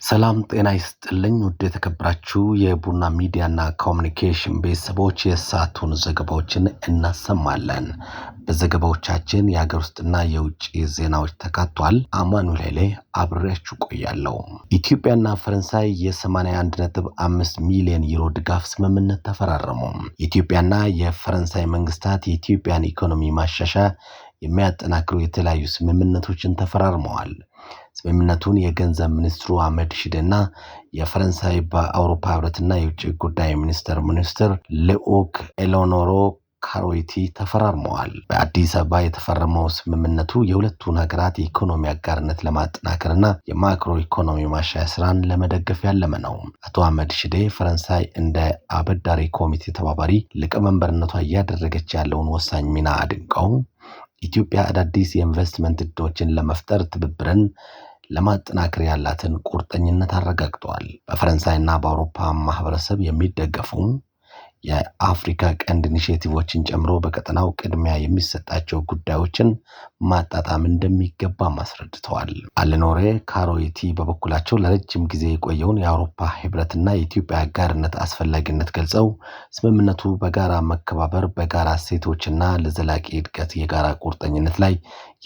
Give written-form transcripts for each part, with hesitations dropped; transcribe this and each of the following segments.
ሰላም ጤና ይስጥልኝ ውድ የተከበራችሁ የቡና ሚዲያና ኮሙኒኬሽን ቤተሰቦች የሰዓቱን ዘገባዎችን እናሰማለን። በዘገባዎቻችን የሀገር ውስጥና የውጭ ዜናዎች ተካቷል። አማኑኤል ኃይሌ አብሬያችሁ ቆያለሁ። ኢትዮጵያና ፈረንሳይ የ81.5 ሚሊዮን ዩሮ ድጋፍ ስምምነት ተፈራረሙ። ኢትዮጵያና የፈረንሳይ መንግስታት የኢትዮጵያን ኢኮኖሚ ማሻሻያ የሚያጠናክሩ የተለያዩ ስምምነቶችን ተፈራርመዋል። ስምምነቱን የገንዘብ ሚኒስትሩ አህመድ ሺዴና የፈረንሳይ በአውሮፓ ህብረትና የውጭ ጉዳይ ሚኒስትር ልዑክ ኤሎኖሮ ካሮይቲ ተፈራርመዋል። በአዲስ አበባ የተፈረመው ስምምነቱ የሁለቱን ሀገራት የኢኮኖሚ አጋርነት ለማጠናከርና የማክሮ ኢኮኖሚ ማሻሻያ ስራን ለመደገፍ ያለመ ነው። አቶ አህመድ ሺዴ ፈረንሳይ እንደ አበዳሪ ኮሚቴ ተባባሪ ሊቀመንበርነቷ እያደረገች ያለውን ወሳኝ ሚና አድንቀው ኢትዮጵያ አዳዲስ የኢንቨስትመንት እድሎችን ለመፍጠር ትብብርን ለማጠናከር ያላትን ቁርጠኝነት አረጋግጠዋል። በፈረንሳይና በአውሮፓ ማህበረሰብ የሚደገፉ የአፍሪካ ቀንድ ኢኒሼቲቮችን ጨምሮ በቀጠናው ቅድሚያ የሚሰጣቸው ጉዳዮችን ማጣጣም እንደሚገባ አስረድተዋል። አለኖሬ ካሮይቲ በበኩላቸው ለረጅም ጊዜ የቆየውን የአውሮፓ ህብረትና የኢትዮጵያ አጋርነት አስፈላጊነት ገልጸው ስምምነቱ በጋራ መከባበር፣ በጋራ እሴቶችና ለዘላቂ እድገት የጋራ ቁርጠኝነት ላይ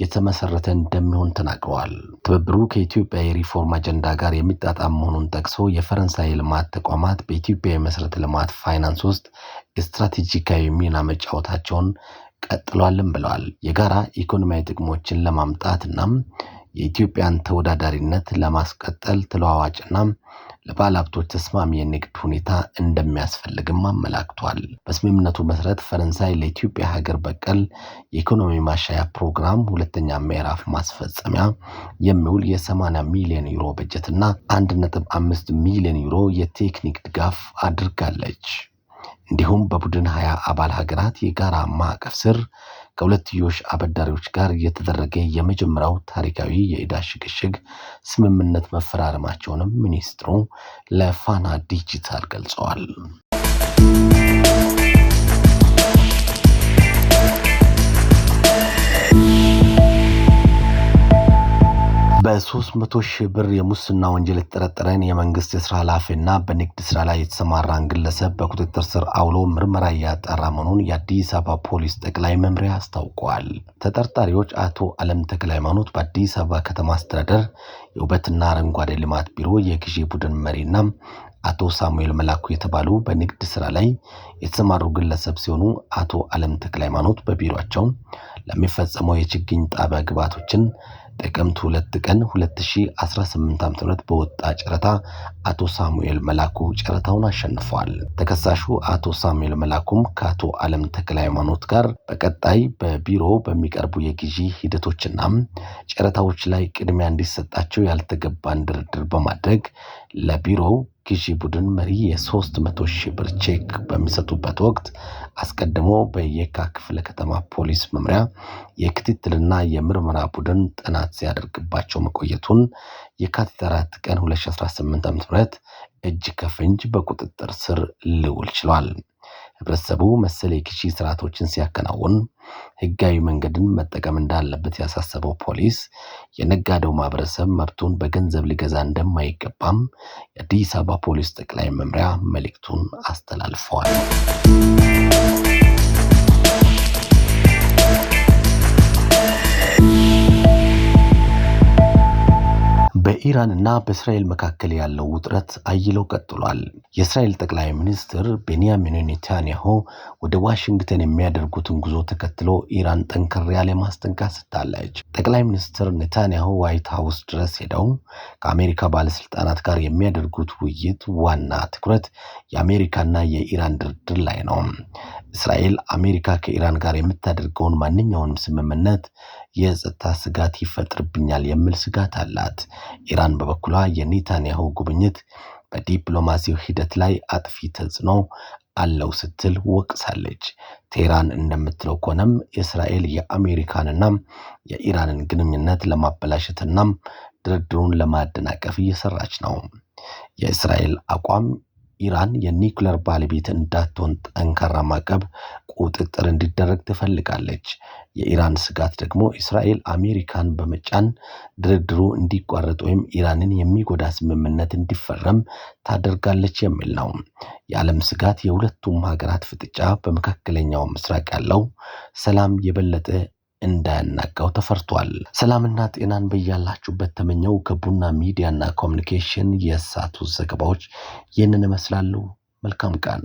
የተመሰረተ እንደሚሆን ተናግረዋል። ትብብሩ ከኢትዮጵያ የሪፎርም አጀንዳ ጋር የሚጣጣም መሆኑን ጠቅሶ የፈረንሳይ ልማት ተቋማት በኢትዮጵያ የመሰረተ ልማት ፋይናንስ ውስጥ ስትራቴጂካዊ ሚና መጫወታቸውን ቀጥሏልም ብለዋል። የጋራ ኢኮኖሚያዊ ጥቅሞችን ለማምጣትና የኢትዮጵያን ተወዳዳሪነት ለማስቀጠል ተለዋዋጭና ለባለሀብቶች ተስማሚ የንግድ ሁኔታ እንደሚያስፈልግም አመላክቷል። በስምምነቱ መሰረት ፈረንሳይ ለኢትዮጵያ ሀገር በቀል የኢኮኖሚ ማሻሻያ ፕሮግራም ሁለተኛ ምዕራፍ ማስፈጸሚያ የሚውል የ80 ሚሊዮን ዩሮ በጀትና 1.5 ሚሊዮን ዩሮ የቴክኒክ ድጋፍ አድርጋለች። እንዲሁም በቡድን 20 አባል ሀገራት የጋራ ማዕቀፍ ስር ከሁለትዮሽ አበዳሪዎች ጋር የተደረገ የመጀመሪያው ታሪካዊ የዕዳ ሽግሽግ ስምምነት መፈራረማቸውንም ሚኒስትሩ ለፋና ዲጂታል ገልጸዋል። በ300 ሺህ ብር የሙስና ወንጀል የተጠረጠረን የመንግስት የስራ ኃላፊና በንግድ ስራ ላይ የተሰማራን ግለሰብ በቁጥጥር ስር አውሎ ምርመራ እያጣራ መሆኑን የአዲስ አበባ ፖሊስ ጠቅላይ መምሪያ አስታውቋል። ተጠርጣሪዎች አቶ አለም ተክለሃይማኖት በአዲስ አበባ ከተማ አስተዳደር የውበትና አረንጓዴ ልማት ቢሮ የግዢ ቡድን መሪና አቶ ሳሙኤል መላኩ የተባሉ በንግድ ስራ ላይ የተሰማሩ ግለሰብ ሲሆኑ አቶ አለም ተክለሃይማኖት በቢሮአቸው ለሚፈጸመው የችግኝ ጣቢያ ግብዓቶችን ጥቅምት 2 ቀን 2018 ዓ.ም በወጣ ጨረታ አቶ ሳሙኤል መላኩ ጨረታውን አሸንፏል። ተከሳሹ አቶ ሳሙኤል መላኩም ከአቶ አለም ተክለሃይማኖት ጋር በቀጣይ በቢሮ በሚቀርቡ የግዢ ሂደቶችና ጨረታዎች ላይ ቅድሚያ እንዲሰጣቸው ያልተገባን ድርድር በማድረግ ለቢሮው ግዢ ቡድን መሪ የ300 ሺህ ብር ቼክ በሚሰጡበት ወቅት አስቀድሞ በየካ ክፍለ ከተማ ፖሊስ መምሪያ የክትትልና የምርመራ ቡድን ጥናት ሲያደርግባቸው መቆየቱን የካቲት 4 ቀን 2018 ዓ.ም እጅ ከፍንጅ በቁጥጥር ስር ሊውል ችሏል። ህብረተሰቡ መሰል የግዢ ስርዓቶችን ሲያከናውን ህጋዊ መንገድን መጠቀም እንዳለበት ያሳሰበው ፖሊስ የነጋዴው ማህበረሰብ መብቱን በገንዘብ ሊገዛ እንደማይገባም የአዲስ አበባ ፖሊስ ጠቅላይ መምሪያ መልእክቱን አስተላልፈዋል። በኢራንና በእስራኤል መካከል ያለው ውጥረት አይለው ቀጥሏል። የእስራኤል ጠቅላይ ሚኒስትር ቤንያሚን ኔታንያሁ ወደ ዋሽንግተን የሚያደርጉትን ጉዞ ተከትሎ ኢራን ጠንከር ያለ ማስጠንቀቂያ ሰጥታለች። ጠቅላይ ሚኒስትር ኔታንያሁ ዋይት ሃውስ ድረስ ሄደው ከአሜሪካ ባለስልጣናት ጋር የሚያደርጉት ውይይት ዋና ትኩረት የአሜሪካና የኢራን ድርድር ላይ ነው። እስራኤል አሜሪካ ከኢራን ጋር የምታደርገውን ማንኛውንም ስምምነት የጸጥታ ስጋት ይፈጥርብኛል የሚል ስጋት አላት። ኢራን በበኩሏ የኔታንያሁ ጉብኝት በዲፕሎማሲው ሂደት ላይ አጥፊ ተጽዕኖ አለው ስትል ወቅሳለች። ቴህራን እንደምትለው ከሆነም እስራኤል የአሜሪካንና የኢራንን ግንኙነት ለማበላሸትና ድርድሩን ለማደናቀፍ እየሰራች ነው። የእስራኤል አቋም ኢራን የኒውክሌር ባለቤት እንዳትሆን ጠንካራ ማዕቀብ ቁጥጥር እንዲደረግ ትፈልጋለች። የኢራን ስጋት ደግሞ እስራኤል አሜሪካን በመጫን ድርድሩ እንዲቋረጥ ወይም ኢራንን የሚጎዳ ስምምነት እንዲፈረም ታደርጋለች የሚል ነው። የዓለም ስጋት የሁለቱም ሀገራት ፍጥጫ በመካከለኛው ምስራቅ ያለው ሰላም የበለጠ እንዳያናጋው ተፈርቷል። ሰላምና ጤናን በያላችሁበት ተመኘው። ከቡና ሚዲያና ኮሙኒኬሽን የሳቱ ዘገባዎች ይህንን ይመስላሉ። መልካም ቀን።